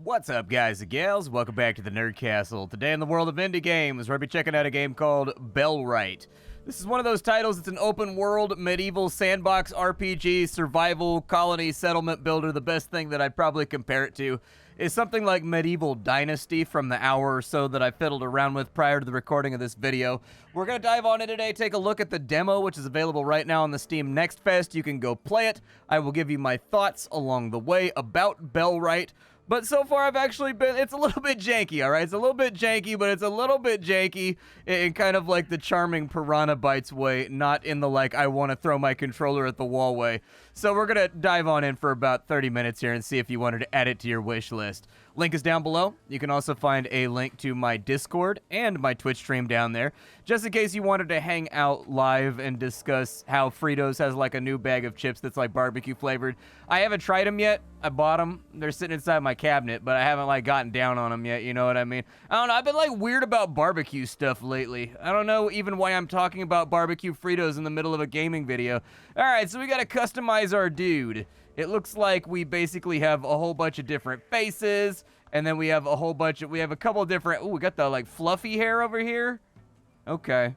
What's up, guys and gals? Welcome back to the Nerd Castle. Today in the world of indie games, we're going to be checking out a game called BELLWRIGHT. This is one of those titles. It's an open world, medieval sandbox RPG, survival, colony, settlement builder. The best thing that I'd probably compare it to is something like Medieval Dynasty from the hour or so that I fiddled around with prior to the recording of this video. We're going to dive on in today, take a look at the demo, which is available right now on the Steam Next Fest. You can go play it. I will give you my thoughts along the way about BELLWRIGHT. But so far, I've actually been, it's a little bit janky, all right? It's a little bit janky, but it's a little bit janky in kind of like the charming Piranha Bytes way, not in the like, I want to throw my controller at the wall way. So we're going to dive on in for about 30 minutes here and see if you wanted to add it to your wish list. Link is down below. You can also find a link to my Discord and my Twitch stream down there, just in case you wanted to hang out live and discuss how Fritos has like a new bag of chips that's like barbecue flavored. I haven't tried them yet. I bought them. They're sitting inside my cabinet, but I haven't like gotten down on them yet, you know what I mean? I don't know, I've been like weird about barbecue stuff lately. I don't know even why I'm talking about barbecue Fritos in the middle of a gaming video. Alright, so we gotta customize our dude. It looks like we basically have a whole bunch of different faces, and then we have a whole bunch of, we have a couple of different, ooh, we got the like fluffy hair over here. Okay.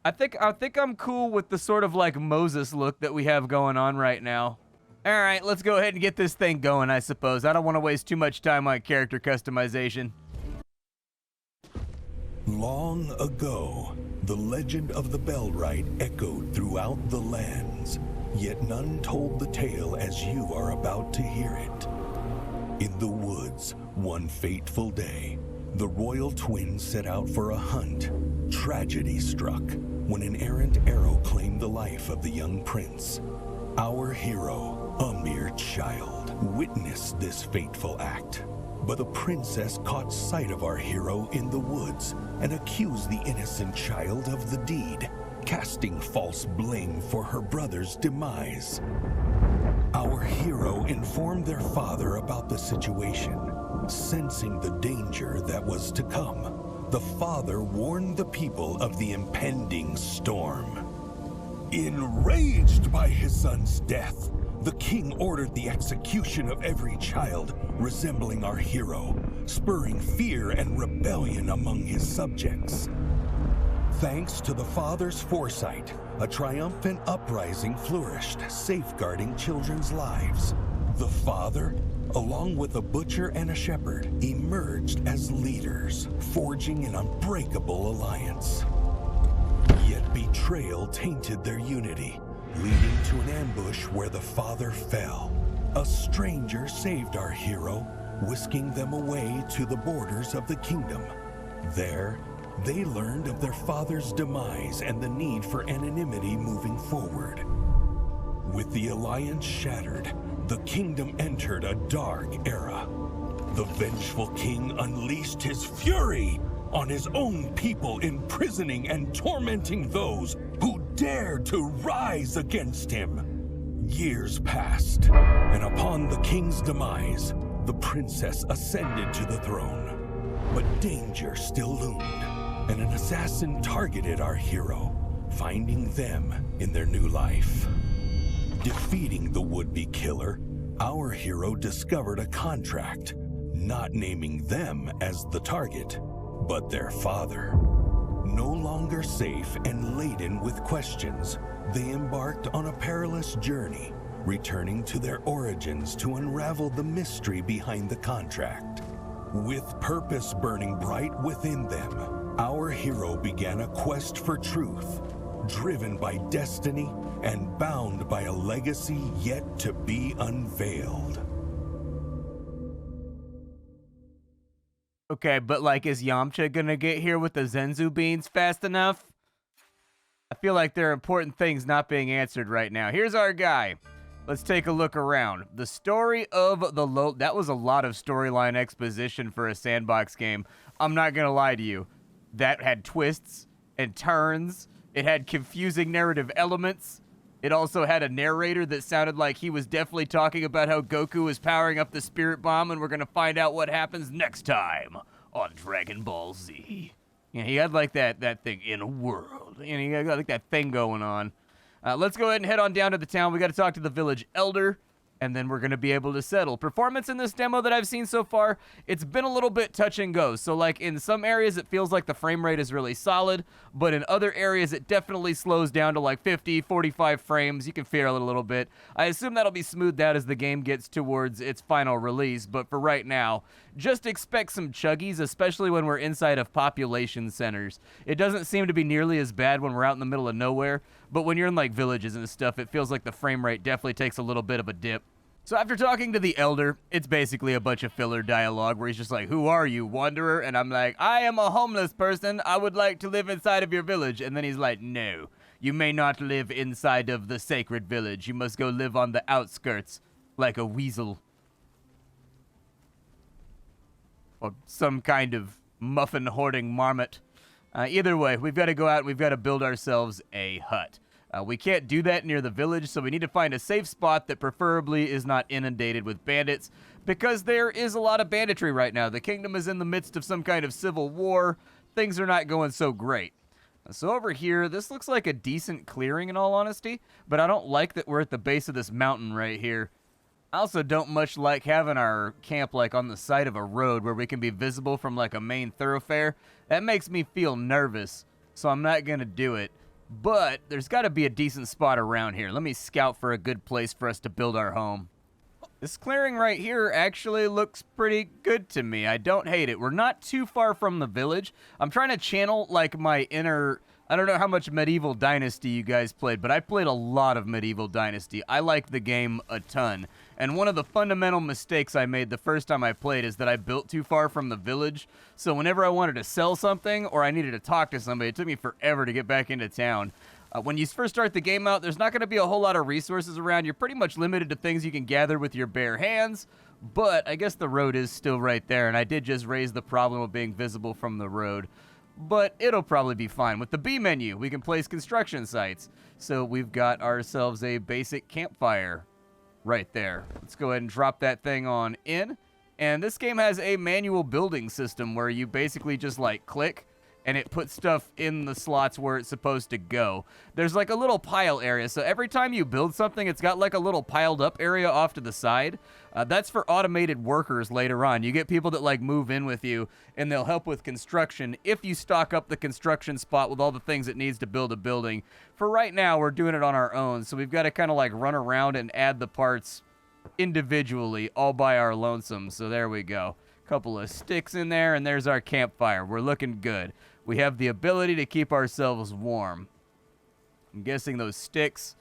I think I'm cool with the sort of like Moses look that we have going on right now. Alright, let's go ahead and get this thing going, I suppose. I don't want to waste too much time on character customization. Long ago, the legend of the BELLWRIGHT echoed throughout the lands, yet none told the tale as you are about to hear it. In the woods, one fateful day, the royal twins set out for a hunt. Tragedy struck when an errant arrow claimed the life of the young prince. Our hero, a mere child, witnessed this fateful act. But the princess caught sight of our hero in the woods and accused the innocent child of the deed, casting false blame for her brother's demise. Our hero informed their father about the situation. Sensing the danger that was to come, the father warned the people of the impending storm. Enraged by his son's death, the king ordered the execution of every child resembling our hero, spurring fear and rebellion among his subjects. Thanks to the father's foresight, a triumphant uprising flourished, safeguarding children's lives. The father, along with a butcher and a shepherd, emerged as leaders, forging an unbreakable alliance. Yet betrayal tainted their unity, leading to an ambush where the father fell. A stranger saved our hero, whisking them away to the borders of the kingdom. There, they learned of their father's demise and the need for anonymity moving forward. With the alliance shattered, the kingdom entered a dark era. The vengeful king unleashed his fury on his own people, imprisoning and tormenting those who dared to rise against him. Years passed, and upon the king's demise, the princess ascended to the throne. But danger still loomed, and an assassin targeted our hero, finding them in their new life. Defeating the would-be killer, our hero discovered a contract, not naming them as the target, but their father. No longer safe and laden with questions, they embarked on a perilous journey, returning to their origins to unravel the mystery behind the contract. With purpose burning bright within them, our hero began a quest for truth, driven by destiny and bound by a legacy yet to be unveiled. Okay, but like, is Yamcha gonna get here with the Zenzu beans fast enough? I feel like there are important things not being answered right now. Here's our guy. Let's take a look around. The story of the that was a lot of storyline exposition for a sandbox game. I'm not gonna lie to you. That had twists and turns. It had confusing narrative elements. It also had a narrator that sounded like he was definitely talking about how Goku was powering up the Spirit Bomb, and we're going to find out what happens next time on Dragon Ball Z. Yeah, he had like that thing in a world. And he got like that thing going on. Let's go ahead and head on down to the town. We got to talk to the village elder. and then we're going to be able to settle. Performance in this demo that I've seen so far, it's been a little bit touch and go. So like in some areas it feels like the frame rate is really solid, but in other areas it definitely slows down to like 50, 45 frames. You can feel it a little bit. I assume that'll be smoothed out as the game gets towards its final release, but for right now, just expect some chuggies, especially when we're inside of population centers. It doesn't seem to be nearly as bad when we're out in the middle of nowhere, but when you're in like villages and stuff, it feels like the frame rate definitely takes a little bit of a dip. So after talking to the elder, it's basically a bunch of filler dialogue where he's just like, "Who are you, wanderer?" And I'm like, "I am a homeless person. I would like to live inside of your village." And then he's like, "No, you may not live inside of the sacred village. You must go live on the outskirts like a weasel." Or some kind of muffin-hoarding marmot. Either way, we've got to go out and we've got to build ourselves a hut. We can't do that near the village, so we need to find a safe spot that preferably is not inundated with bandits, because there is a lot of banditry right now. The kingdom is in the midst of some kind of civil war. Things are not going so great. So over here, this looks like a decent clearing in all honesty, but I don't like that we're at the base of this mountain right here. I also don't much like having our camp like on the side of a road where we can be visible from like a main thoroughfare. That makes me feel nervous, so I'm not going to do it. But there's got to be a decent spot around here. Let me scout for a good place for us to build our home. This clearing right here actually looks pretty good to me. I don't hate it. We're not too far from the village. I'm trying to channel like my inner... I don't know how much Medieval Dynasty you guys played, but I played a lot of Medieval Dynasty. I like the game a ton. And one of the fundamental mistakes I made the first time I played is that I built too far from the village. So whenever I wanted to sell something or I needed to talk to somebody, it took me forever to get back into town. When you first start the game out, there's not going to be a whole lot of resources around. You're pretty much limited to things you can gather with your bare hands. But I guess the road is still right there, and I did just raise the problem of being visible from the road. But it'll probably be fine. With the B menu, we can place construction sites. So we've got ourselves a basic campfire right there. Let's go ahead and drop that thing on in. And this game has a manual building system where you basically just like click and it puts stuff in the slots where it's supposed to go. There's like a little pile area, so every time you build something, it's got like a little piled up area off to the side. That's for automated workers later on. You get people that like move in with you, and they'll help with construction if you stock up the construction spot with all the things it needs to build a building. For right now, we're doing it on our own, so we've got to kind of like run around and add the parts individually, all by our lonesome. So there we go. Couple of sticks in there, and there's our campfire. We're looking good. We have the ability to keep ourselves warm. I'm guessing those sticks,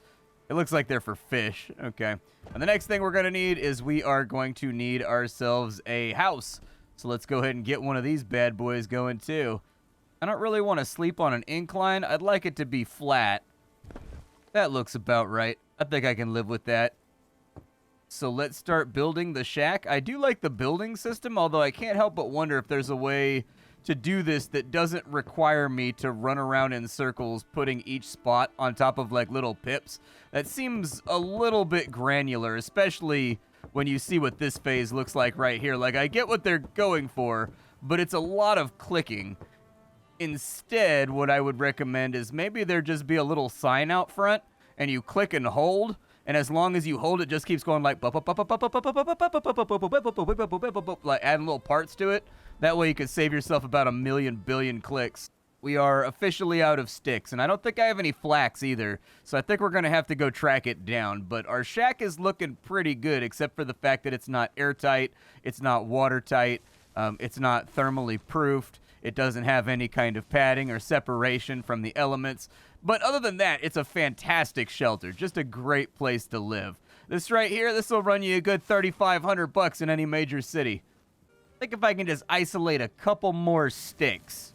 it looks like they're for fish. Okay. And the next thing we're going to need is we are going to need ourselves a house. So let's go ahead and get one of these bad boys going too. I don't really want to sleep on an incline. I'd like it to be flat. That looks about right. I think I can live with that. So let's start building the shack. I do like the building system, although I can't help but wonder if there's a way to do this that doesn't require me to run around in circles putting each spot on top of like little pips. That seems a little bit granular, especially when you see what this phase looks like right here. Like, I get what they're going for, but it's a lot of clicking. Instead, what I would recommend is maybe there just be a little sign out front and you click and hold. And as long as you hold, it just keeps going like adding little parts to it. That way you can save yourself about 1,000,000 billion clicks. We are officially out of sticks, and I don't think I have any flax either, so I think we're going to have to go track it down. But our shack is looking pretty good, except for the fact that it's not airtight, it's not watertight, it's not thermally proofed, it doesn't have any kind of padding or separation from the elements. But other than that, it's a fantastic shelter. Just a great place to live. This right here, this will run you a good $3,500 in any major city. I think if I can just isolate a couple more sticks,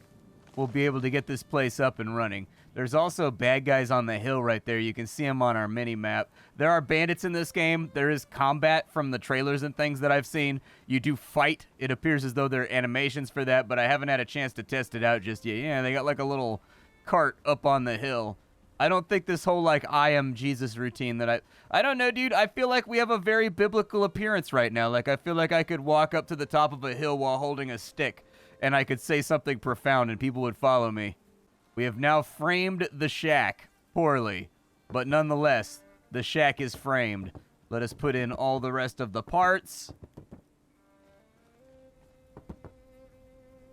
we'll be able to get this place up and running. There's also bad guys on the hill right there. You can see them on our mini-map. There are bandits in this game. There is combat from the trailers and things that I've seen. You do fight. It appears as though there are animations for that, but I haven't had a chance to test it out just yet. Yeah, they got like a little cart up on the hill. I don't think this whole like I am Jesus routine that I don't know, dude. I feel like we have a very biblical appearance right now. Like, I feel like I could walk up to the top of a hill while holding a stick and I could say something profound and people would follow me. We have now framed the shack poorly, but nonetheless, the shack is framed. Let us put in all the rest of the parts.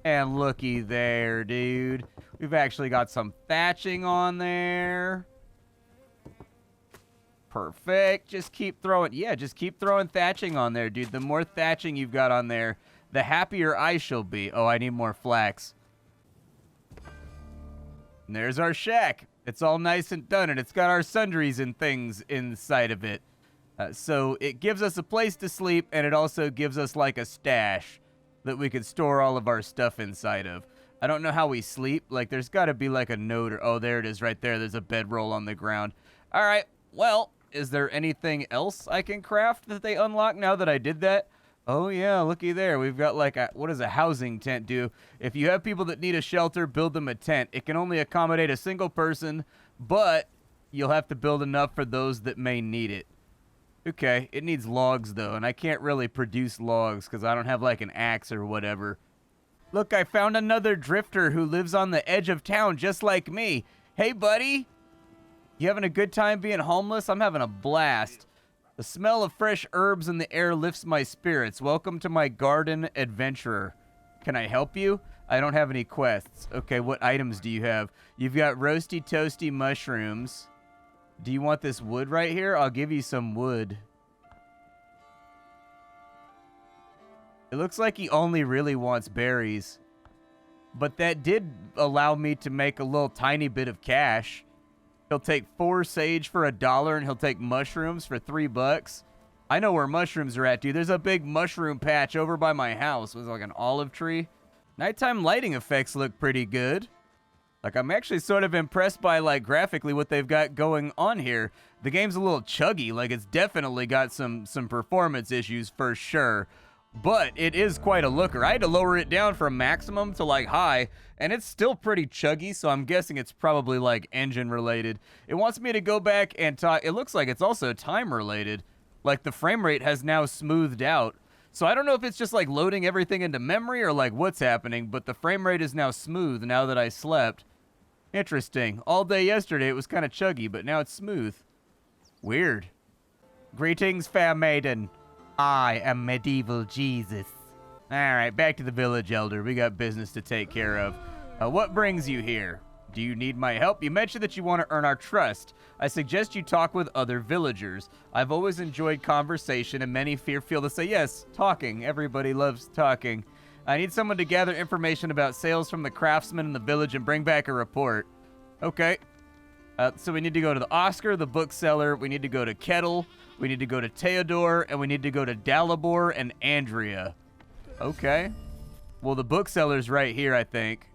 And looky there, dude. We've actually got some thatching on there. Perfect. Just keep throwing, yeah, just keep throwing thatching on there, dude. The more thatching you've got on there, the happier I shall be. Oh, I need more flax. And there's our shack. It's all nice and done, and it's got our sundries and things inside of it. So it gives us a place to sleep, and it also gives us like a stash that we could store all of our stuff inside of. I don't know how we sleep. Like, there's got to be like a note or... Oh, there it is right there. There's a bedroll on the ground. All right. Well, is there anything else I can craft that they unlock now that I did that? Oh, yeah. Looky there. We've got like a... What does a housing tent do? If you have people that need a shelter, build them a tent. It can only accommodate a single person, but you'll have to build enough for those that may need it. Okay, it needs logs, though, and I can't really produce logs because I don't have, like, an axe or whatever. Look, I found another drifter who lives on the edge of town just like me. Hey, buddy. You having a good time being homeless? I'm having a blast. The smell of fresh herbs in the air lifts my spirits. Welcome to my garden, adventurer. Can I help you? I don't have any quests. Okay, what items do you have? You've got roasty, toasty mushrooms. Do you want this wood right here? I'll give you some wood. It looks like he only really wants berries. But that did allow me to make a little tiny bit of cash. He'll take 4 sage for $1, and he'll take mushrooms for $3. I know where mushrooms are at, dude. There's a big mushroom patch over by my house. It was like an olive tree. Nighttime lighting effects look pretty good. Like, I'm actually sort of impressed by, like, graphically what they've got going on here. The game's a little chuggy. Like, it's definitely got some performance issues for sure. But it is quite a looker. I had to lower it down from maximum to, like, high, and it's still pretty chuggy, so I'm guessing it's probably, like, engine-related. It wants me to go back and talk. It looks like it's also time-related. Like, the frame rate has now smoothed out. So I don't know if it's just, like, loading everything into memory or, like, what's happening, but the frame rate is now smooth now that I slept. Interesting. All day yesterday it was kind of chuggy, but now it's smooth. Weird. Greetings, fair maiden. I am medieval Jesus. Alright, back to the village elder. We got business to take care of. What brings you here? Do you need my help? You mentioned that you want to earn our trust. I suggest you talk with other villagers. I've always enjoyed conversation, and many feel to say, yes, talking. Everybody loves talking. I need someone to gather information about sales from the craftsmen in the village and bring back a report. Okay. So we need to go to the Oscar, the bookseller. We need to go to Kettle. We need to go to Theodore. And we need to go to Dalibor and Andrea. Okay. Well, the bookseller's right here, I think.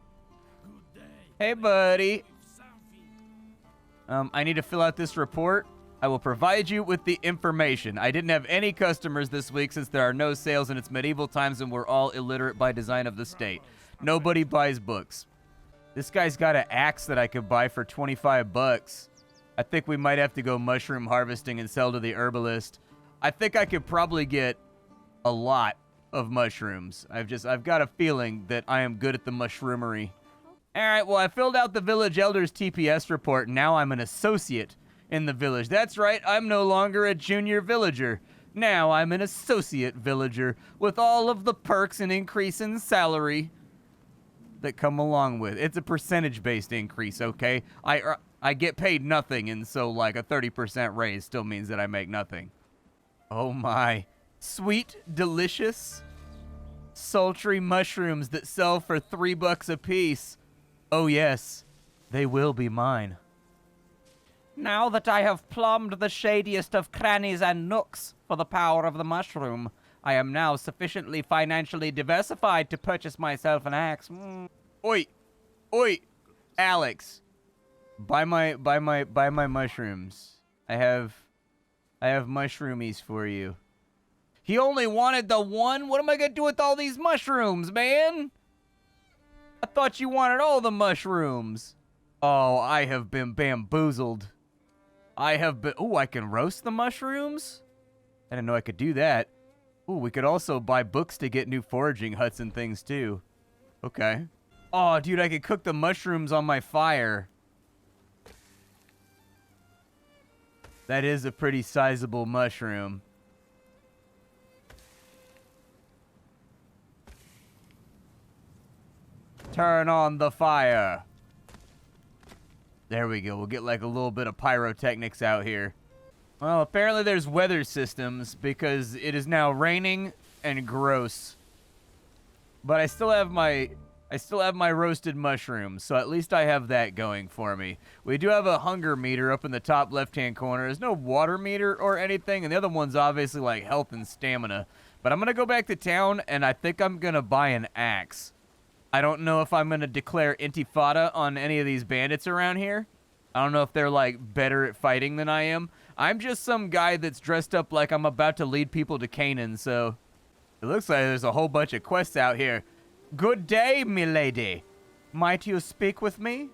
Hey, buddy. I need to fill out this report. I will provide you with the information. I didn't have any customers this week since there are no sales and it's medieval times and we're all illiterate by design of the state. Nobody buys books. This guy's got an axe that I could buy for 25 bucks. I think we might have to go mushroom harvesting and sell to the herbalist. I think I could probably get a lot of mushrooms. I've got a feeling that I am good at the mushroomery. All right, well, I filled out the village elder's TPS report, and now I'm an associate in the village. That's right, I'm no longer a junior villager. Now I'm an associate villager with all of the perks and increase in salary that come along with it. It's a percentage-based increase, okay? I get paid nothing, and so, like, a 30% raise still means that I make nothing. Oh, my. Sweet, delicious, sultry mushrooms that sell for $3 a piece. Oh, yes, they will be mine. Now that I have plumbed the shadiest of crannies and nooks for the power of the mushroom, I am now sufficiently financially diversified to purchase myself an axe. Oi, Alex, buy my mushrooms. I have mushroomies for you. He only wanted the one? What am I gonna do with all these mushrooms, man? I thought you wanted all the mushrooms. Oh, I have been bamboozled. Ooh, I can roast the mushrooms? I didn't know I could do that. Ooh, we could also buy books to get new foraging huts and things, too. Okay. Oh, dude, I could cook the mushrooms on my fire. That is a pretty sizable mushroom. Turn on the fire. There we go. We'll get like a little bit of pyrotechnics out here. Well, apparently there's weather systems because it is now raining and gross. But I still have my roasted mushrooms, so at least I have that going for me. We do have a hunger meter up in the top left-hand corner. There's no water meter or anything, and the other one's obviously like health and stamina. But I'm gonna go back to town, and I think I'm gonna buy an axe. I don't know if I'm gonna declare intifada on any of these bandits around here. I don't know if they're like better at fighting than I am. I'm just some guy that's dressed up like I'm about to lead people to Canaan, so it looks like there's a whole bunch of quests out here. Good day, milady. Might you speak with me?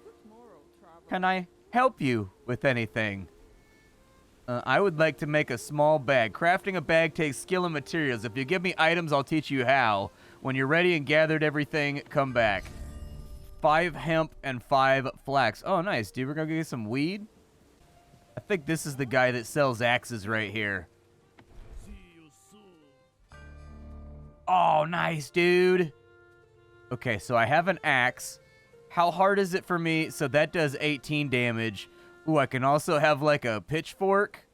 Can I help you with anything? I would like to make a small bag. Crafting a bag takes skill and materials. If you give me items, I'll teach you how. When you're ready and gathered everything, come back. 5 hemp and 5 flax. Oh, nice, dude. We're gonna get some weed. I think this is the guy that sells axes right here. Oh, nice, dude. Okay, so I have an axe. How hard is it for me? So that does 18 damage. Ooh, I can also have like a pitchfork.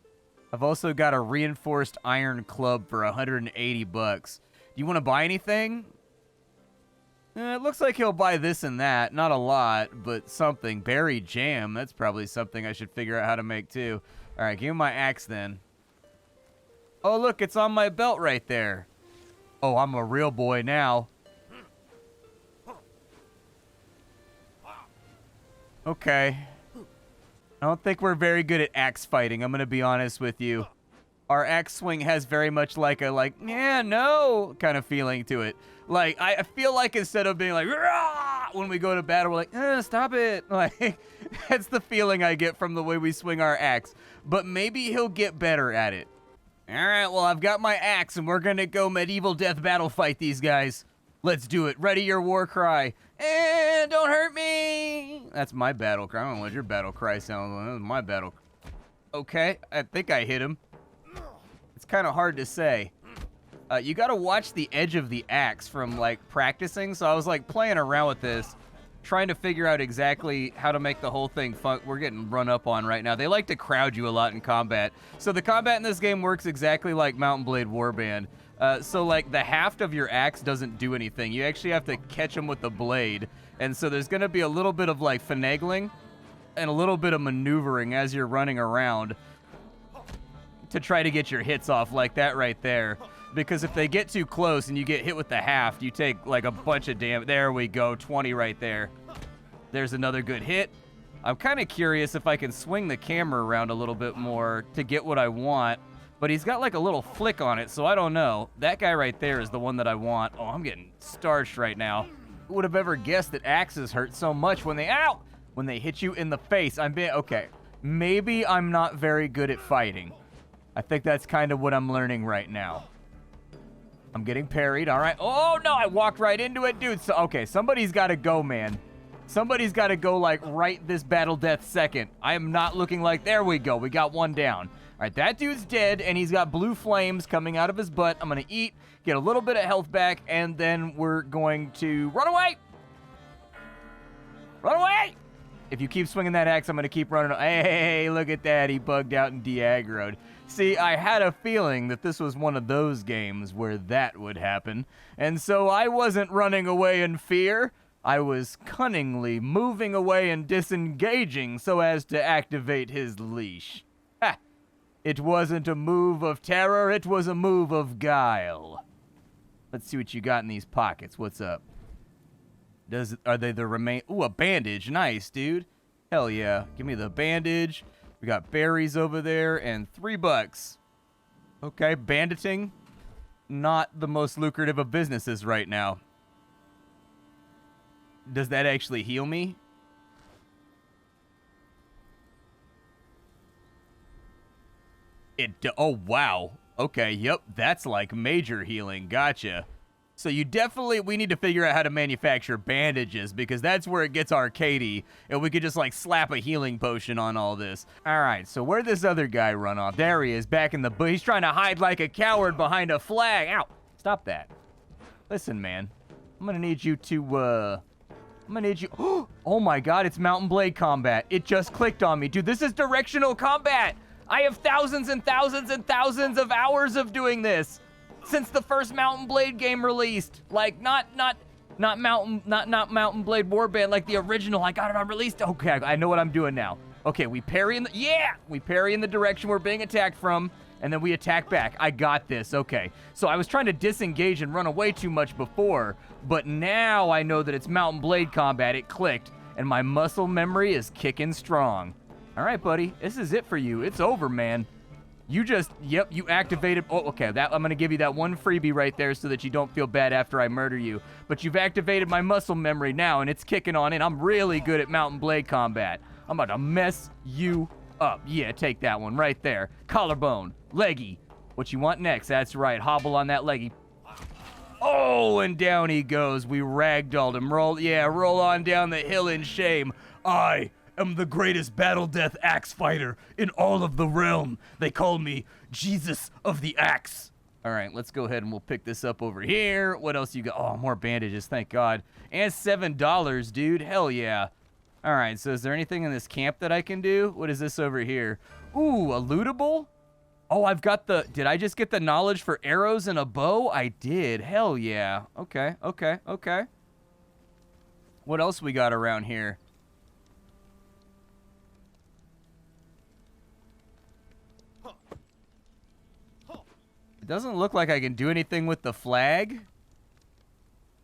I've also got a reinforced iron club for 180 bucks. Do you want to buy anything? It looks like he'll buy this and that. Not a lot, but something. Berry jam. That's probably something I should figure out how to make too. All right, give me my axe then. Oh, look, it's on my belt right there. Oh, I'm a real boy now. Okay. I don't think we're very good at axe fighting. I'm going to be honest with you. Our axe swing has very much like a, yeah, no kind of feeling to it. Like, I feel like instead of being like, rah, when we go to battle, we're like, stop it. Like, that's the feeling I get from the way we swing our axe. But maybe he'll get better at it. All right, well, I've got my axe, and we're going to go medieval death battle fight these guys. Let's do it. Ready your war cry. And don't hurt me. That's my battle cry. I don't know what your battle cry sounds like. That's my battle. Okay, I think I hit him. It's kind of hard to say. You got to watch the edge of the axe from, like, practicing. So I was, like, playing around with this, trying to figure out exactly how to make the whole thing fun. We're getting run up on right now. They like to crowd you a lot in combat. So the combat in this game works exactly like Mount and Blade Warband. So, like, the haft of your axe doesn't do anything. You actually have to catch them with the blade. And so there's going to be a little bit of, like, finagling and a little bit of maneuvering as you're running around to try to get your hits off like that right there. Because if they get too close and you get hit with the haft, you take, like, a bunch of damage. There we go, 20 right there. There's another good hit. I'm kind of curious if I can swing the camera around a little bit more to get what I want. But he's got like a little flick on it, so I don't know. That guy right there is the one that I want. Oh, I'm getting starched right now. Who would have ever guessed that axes hurt so much when they, ow! When they hit you in the face. Okay, maybe I'm not very good at fighting. I think that's kind of what I'm learning right now. I'm getting parried, all right. Oh, no, I walked right into it, dude. So, okay, somebody's got to go, man. Somebody's got to go, like, right this battle death second. I am not looking like, there we go. We got one down. All right, that dude's dead, and he's got blue flames coming out of his butt. I'm going to eat, get a little bit of health back, and then we're going to run away. Run away. If you keep swinging that axe, I'm going to keep running. Hey, look at that. He bugged out and de-aggroed. See, I had a feeling that this was one of those games where that would happen. And so I wasn't running away in fear. I was cunningly moving away and disengaging so as to activate his leash. Ha! It wasn't a move of terror, it was a move of guile. Let's see what you got in these pockets. What's up? Are they the remain? Ooh, a bandage. Nice, dude. Hell yeah. Give me the bandage. We got berries over there and $3. Okay, banditing. Not the most lucrative of businesses right now. Does that actually heal me? Oh, wow. Okay, yep, that's like major healing. Gotcha. So we need to figure out how to manufacture bandages, because that's where it gets arcadey, and we could just like slap a healing potion on all this. All right, so where'd this other guy run off? There he is, back in the bush. He's trying to hide like a coward behind a flag. Ow, stop that. Listen, man, I'm gonna need you to, oh my God, it's Mountain Blade combat. It just clicked on me. Dude, this is directional combat. I have thousands and thousands and thousands of hours of doing this since the first Mountain Blade game released. Like, not Mountain Blade Warband, like the original. I got it on release. Okay, I know what I'm doing now. Okay, we parry in the direction we're being attacked from, and then we attack back. I got this. Okay, so I was trying to disengage and run away too much before, but now I know that it's Mountain Blade combat. It clicked, and my muscle memory is kicking strong. All right, buddy, this is it for you. It's over, man. You activated, okay, I'm gonna give you that one freebie right there so that you don't feel bad after I murder you. But you've activated my muscle memory now, and it's kicking on in. I'm really good at Mountain Blade combat. I'm about to mess you up. Yeah, take that one right there. Collarbone, leggy. What you want next? That's right, hobble on that leggy. Oh, and down he goes. We ragdolled him. Roll on down the hill in shame. I am the greatest battle death axe fighter in all of the realm. They call me Jesus of the Axe. All right, let's go ahead and we'll pick this up over here. What else you got? Oh, more bandages, thank God. And $7, dude. Hell yeah. All right, so is there anything in this camp that I can do? What is this over here? Ooh, a lootable? Oh, I've got did I just get the knowledge for arrows and a bow? I did. Hell yeah. Okay. What else we got around here? It doesn't look like I can do anything with the flag,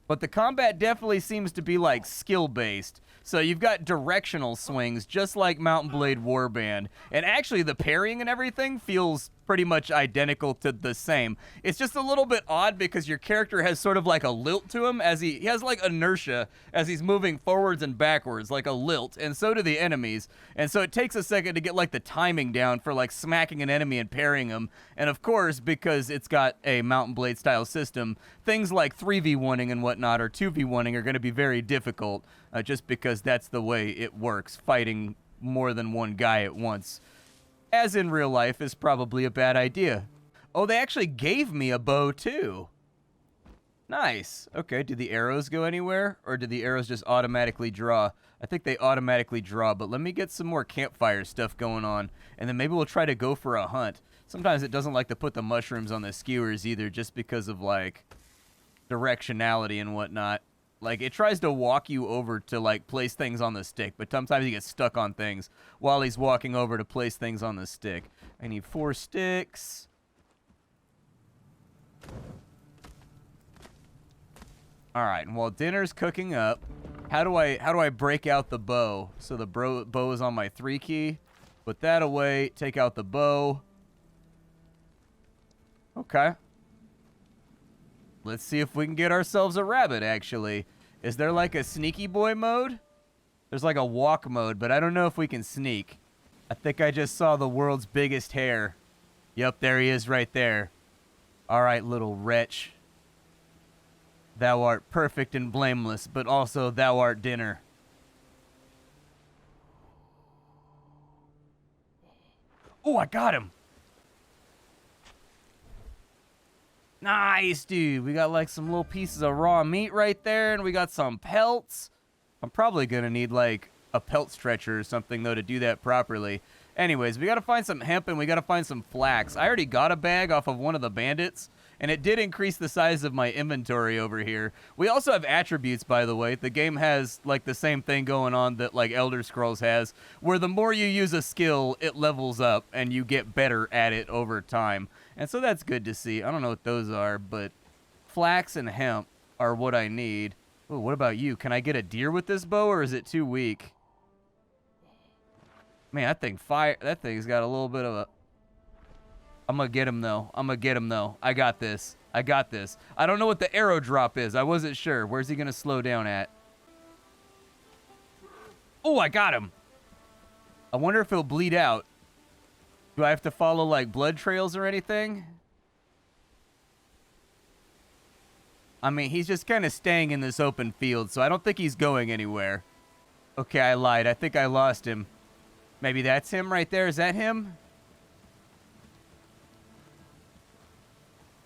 but the combat definitely seems to be like skill-based. So you've got directional swings, just like Mountain Blade Warband. And actually, the parrying and everything feels pretty much identical to the same. It's just a little bit odd because your character has sort of like a lilt to him, as he has like inertia as he's moving forwards and backwards, like a lilt, and so do the enemies. And so it takes a second to get like the timing down for like smacking an enemy and parrying him. And of course, because it's got a Mountain Blade style system, things like 3v1ing and whatnot, or 2v1ing, are going to be very difficult, just because that's the way it works. Fighting more than one guy at once, as in real life, is probably a bad idea. Oh, they actually gave me a bow too. Nice. Okay, do the arrows go anywhere, or do the arrows just automatically draw? I think they automatically draw, but let me get some more campfire stuff going on, and then maybe we'll try to go for a hunt. Sometimes it doesn't like to put the mushrooms on the skewers either, just because of like directionality and whatnot. Like, it tries to walk you over to, like, place things on the stick, but sometimes he gets stuck on things while he's walking over to place things on the stick. I need 4 sticks. All right, and while dinner's cooking up, how do I break out the bow? So the bow is on my 3 key. Put that away, take out the bow. Okay. Let's see if we can get ourselves a rabbit, actually. Is there like a sneaky boy mode? There's like a walk mode, but I don't know if we can sneak. I think I just saw the world's biggest hare. Yep, there he is right there. All right, little wretch. Thou art perfect and blameless, but also thou art dinner. Oh, I got him. Nice, dude. We got like some little pieces of raw meat right there, and we got some pelts. I'm probably gonna need like a pelt stretcher or something though to do that properly. Anyways, we gotta find some hemp and we gotta find some flax. I already got a bag off of one of the bandits, and it did increase the size of my inventory over here. We also have attributes, by the way. The game has like the same thing going on that like Elder Scrolls has, where the more you use a skill, it levels up and you get better at it over time. And so that's good to see. I don't know what those are, but flax and hemp are what I need. Oh, what about you? Can I get a deer with this bow, or is it too weak? Man, that thing's got a little bit of a... I'm gonna get him, though. I got this. I don't know what the arrow drop is. I wasn't sure. Where's he gonna slow down at? Oh, I got him. I wonder if he'll bleed out. Do I have to follow, like, blood trails or anything? I mean, he's just kind of staying in this open field, so I don't think he's going anywhere. Okay, I lied. I think I lost him. Maybe that's him right there. Is that him?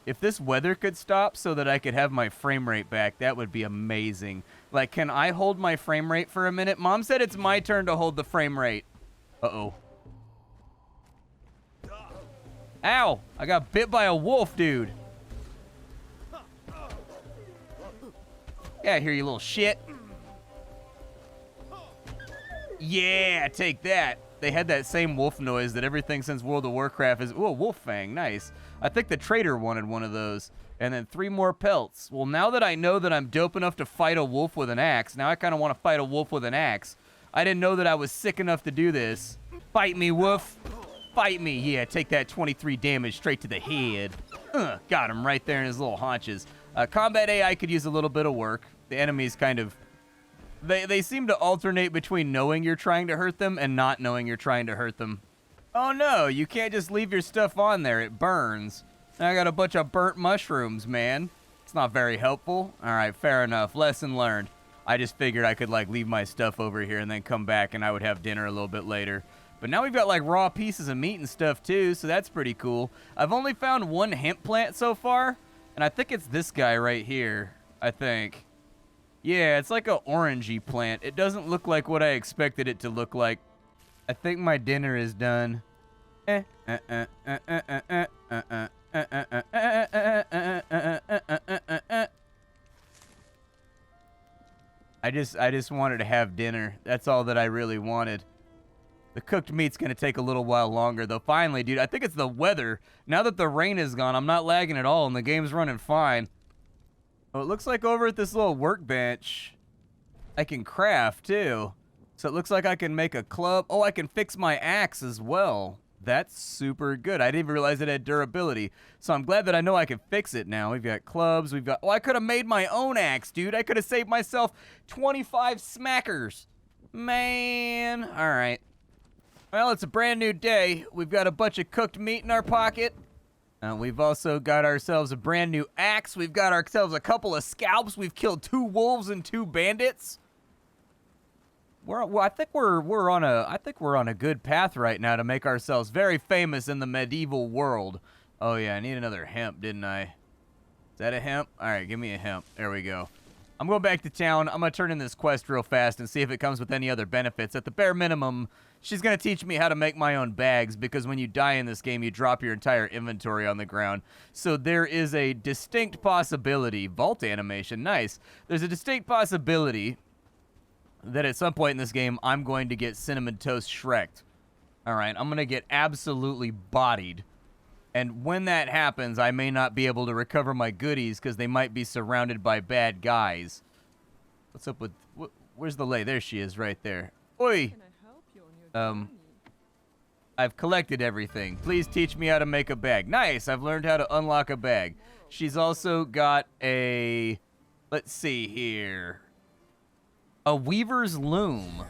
If this weather could stop so that I could have my frame rate back, that would be amazing. Like, can I hold my frame rate for a minute? Mom said it's my turn to hold the frame rate. Uh-oh. Ow! I got bit by a wolf, dude. Yeah, I hear you, little shit. Yeah, take that. They had that same wolf noise that everything since World of Warcraft is... Ooh, a wolf fang, nice. I think the trader wanted one of those. And then 3 more pelts. Well, now that I know that I'm dope enough to fight a wolf with an axe, now I kind of want to fight a wolf with an axe. I didn't know that I was sick enough to do this. Fight me, wolf. Fight me. Yeah, take that 23 damage straight to the head. Got him right there in his little haunches. Combat AI could use a little bit of work. The enemies kind of... They seem to alternate between knowing you're trying to hurt them and not knowing you're trying to hurt them. Oh no, you can't just leave your stuff on there. It burns. Now I got a bunch of burnt mushrooms, man. It's not very helpful. All right, fair enough. Lesson learned. I just figured I could, like, leave my stuff over here and then come back and I would have dinner a little bit later. But now we've got, like, raw pieces of meat and stuff, too, so that's pretty cool. I've only found 1 hemp plant so far, and I think it's this guy right here, I think. Yeah, it's like a orangey plant. It doesn't look like what I expected it to look like. I think my dinner is done. I just wanted to have dinner. That's all that I really wanted. The cooked meat's gonna take a little while longer, though. Finally, dude, I think it's the weather. Now that the rain is gone, I'm not lagging at all, and the game's running fine. Oh, it looks like over at this little workbench, I can craft, too. So it looks like I can make a club. Oh, I can fix my axe as well. That's super good. I didn't even realize it had durability. So I'm glad that I know I can fix it now. We've got clubs. We've got... Oh, I could have made my own axe, dude. I could have saved myself 25 smackers. Man. All right. Well, it's a brand new day. We've got a bunch of cooked meat in our pocket. We've also got ourselves a brand new axe. We've got ourselves a couple of scalps. We've killed 2 wolves and 2 bandits. I think we're on a good path right now to make ourselves very famous in the medieval world. Oh yeah, I need another hemp, didn't I? Is that a hemp? All right, give me a hemp. There we go. I'm going back to town. I'm gonna turn in this quest real fast and see if it comes with any other benefits. At the bare minimum, she's gonna teach me how to make my own bags, because when you die in this game, you drop your entire inventory on the ground. So there is a distinct possibility. Vault animation, nice. There's a distinct possibility that at some point in this game, I'm going to get Cinnamon Toast Shrek'd. All right, I'm going to get absolutely bodied. And when that happens, I may not be able to recover my goodies because they might be surrounded by bad guys. What's up with... Where's the lay? There she is, right there. Oi! I've collected everything. Please teach me how to make a bag. Nice! I've learned how to unlock a bag. She's also got a... Let's see here... A weaver's loom.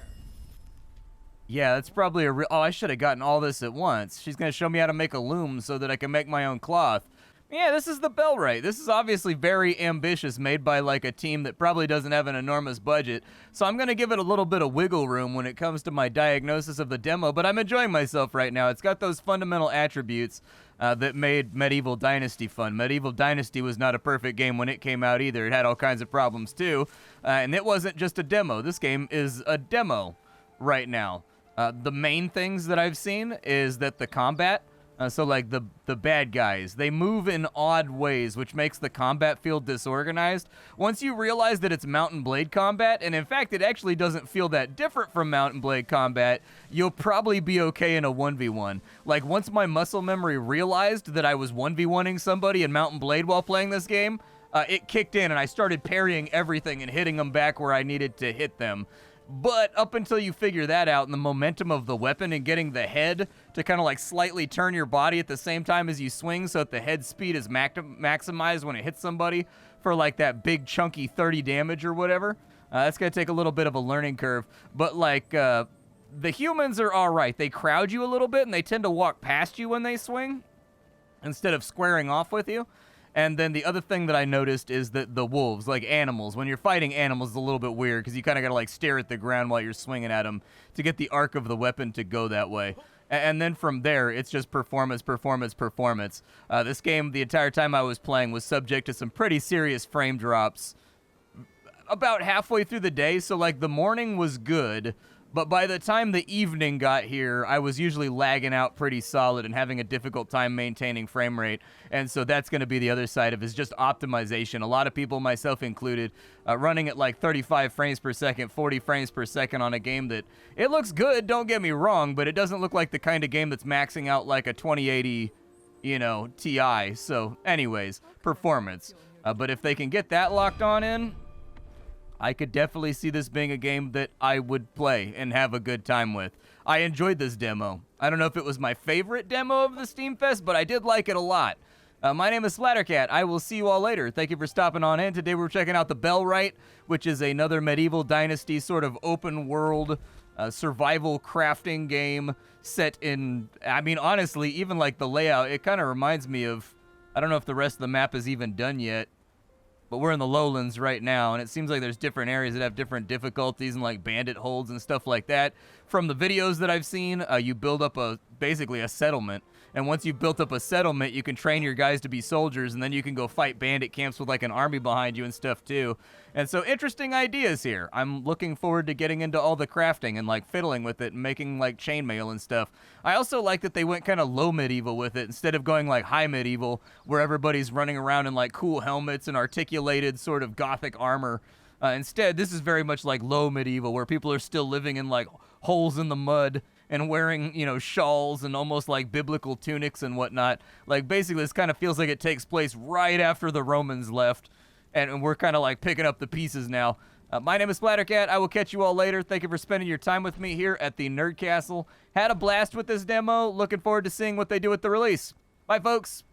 Yeah, that's probably a real... Oh, I should have gotten all this at once. She's going to show me how to make a loom so that I can make my own cloth. Yeah, this is the BELLWRIGHT. This is obviously very ambitious, made by, like, a team that probably doesn't have an enormous budget. So I'm going to give it a little bit of wiggle room when it comes to my diagnosis of the demo, but I'm enjoying myself right now. It's got those fundamental attributes that made Medieval Dynasty fun. Medieval Dynasty was not a perfect game when it came out either. It had all kinds of problems, too. And it wasn't just a demo. This game is a demo right now. The main things that I've seen is that the combat... so, like, the bad guys, they move in odd ways, which makes the combat feel disorganized. Once you realize that it's Mount and Blade combat, and in fact, it actually doesn't feel that different from Mount and Blade combat, you'll probably be okay in a 1v1. Like, once my muscle memory realized that I was 1v1ing somebody in Mount and Blade while playing this game, it kicked in, and I started parrying everything and hitting them back where I needed to hit them. But up until you figure that out and the momentum of the weapon and getting the head to kind of like slightly turn your body at the same time as you swing so that the head speed is maximized when it hits somebody for like that big chunky 30 damage or whatever, that's going to take a little bit of a learning curve. But like the humans are all right. They crowd you a little bit and they tend to walk past you when they swing instead of squaring off with you. And then the other thing that I noticed is that the wolves, like animals, when you're fighting animals, it's a little bit weird because you kind of got to like stare at the ground while you're swinging at them to get the arc of the weapon to go that way. And then from there, it's just performance, performance, performance. This game, the entire time I was playing, was subject to some pretty serious frame drops about halfway through the day. So like the morning was good, but by the time the evening got here, I was usually lagging out pretty solid and having a difficult time maintaining frame rate. And so that's going to be the other side of it, is just optimization. A lot of people, myself included, running at like 35 frames per second, 40 frames per second on a game that, it looks good, don't get me wrong, but it doesn't look like the kind of game that's maxing out like a 2080, you know, Ti. So anyways, performance. But if they can get that locked on in, I could definitely see this being a game that I would play and have a good time with. I enjoyed this demo. I don't know if it was my favorite demo of the Steam Fest, but I did like it a lot. My name is Splattercat. I will see you all later. Thank you for stopping on in. Today we're checking out the BELLWRIGHT, which is another medieval dynasty sort of open world survival crafting game set in, I mean, honestly, even like the layout, it kind of reminds me of, I don't know if the rest of the map is even done yet, but we're in the lowlands right now, and it seems like there's different areas that have different difficulties and like bandit holds and stuff like that. From the videos that I've seen, you build up basically a settlement, and once you've built up a settlement, you can train your guys to be soldiers, and then you can go fight bandit camps with like an army behind you and stuff too. And so interesting ideas here. I'm looking forward to getting into all the crafting and like fiddling with it and making like chainmail and stuff. I also like that they went kind of low medieval with it instead of going like high medieval where everybody's running around in like cool helmets and articulated sort of gothic armor. Instead, this is very much like low medieval where people are still living in like holes in the mud and wearing, you know, shawls and almost like biblical tunics and whatnot. Like basically this kind of feels like it takes place right after the Romans left, and we're kind of like picking up the pieces now. My name is Splattercat. I will catch you all later. Thank you for spending your time with me here at the Nerd Castle. Had a blast with this demo. Looking forward to seeing what they do with the release. Bye, folks.